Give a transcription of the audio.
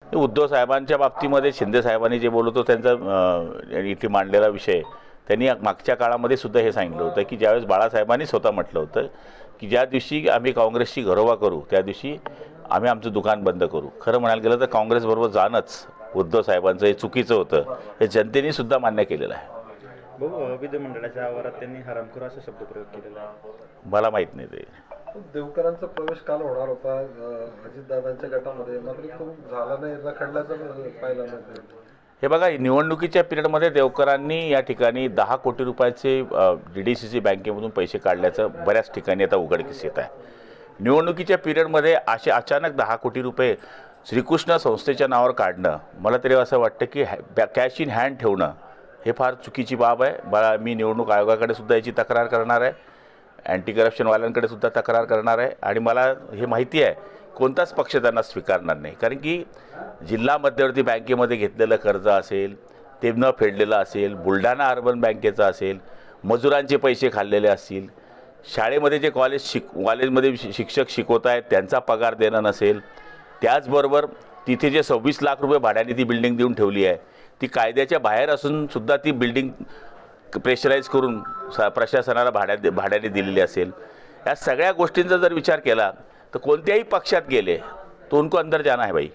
उद्धव साहेबांच्या बाबतीमध्ये शिंदे साहेबांनी जे बोलतो त्यांचा इथे मांडलेला विषय, त्यांनी मागच्या काळामध्ये सुद्धा हे सांगितलं होतं की ज्यावेळेस बाळासाहेबांनी स्वतः म्हटलं होतं की ज्या दिवशी आम्ही काँग्रेसची घरोबा करू त्या दिवशी आम्ही आमचं दुकान बंद करू. खरं म्हणायला गेलं तर काँग्रेसबरोबर जाणंच उद्धव साहेबांचं हे चुकीचं होतं, हे जनतेने सुद्धा मान्य केलेलं आहे. विधिमंडळाच्या आवारात त्यांनी हरामखोर असा शब्दप्रयोग केलेला आहे. मला माहीत नाही ते. देवकरांचा प्रवेश काल होणार होता अजितदादांच्या गटामध्ये, मात्र तो झाला नाही, रखडल्याचं पाहिलं नाही. हे बघा, निवडणुकीच्या पिरियडमध्ये देवकरांनी या ठिकाणी 10 कोटी रुपयाचे DDCC बँकेमधून पैसे काढल्याचं बऱ्याच ठिकाणी आता उघडकीस येत आहे. निवडणुकीच्या पिरियडमध्ये असे अचानक 10 कोटी रुपये श्रीकृष्ण संस्थेच्या नावावर काढणं, मला तरी असं वाटतं की कॅश इन हँड ठेवणं हे फार चुकीची बाब आहे. मी निवडणूक आयोगाकडे सुद्धा याची तक्रार करणार आहे, अँटी करप्शनवाल्यांकडे सुद्धा तक्रार करणार आहे. आणि मला हे माहिती आहे कोणताच पक्ष त्यांना स्वीकारणार नाही, कारण की जिल्हा मध्यवर्ती बँकेमध्ये घेतलेलं कर्ज असेल, ते न फेडलेलं असेल, बुलढाणा अर्बन बँकेचं असेल, मजुरांचे पैसे खाल्लेले असतील, शाळेमध्ये जे कॉलेजमध्ये शिक्षक शिकवत आहेत त्यांचा पगार देणं नसेल, त्याचबरोबर तिथे जे 26 लाख रुपये भाड्याने ती बिल्डिंग देऊन ठेवली आहे, ती कायद्याच्या बाहेर असून सुद्धा ती बिल्डिंग प्रेशराईज करून प्रशासनाला भाड्याने दिलेली असेल. या सगळ्या गोष्टींचा जर विचार केला तर कोणत्याही पक्षात गेले तो उनको अंदर जाना है भाई.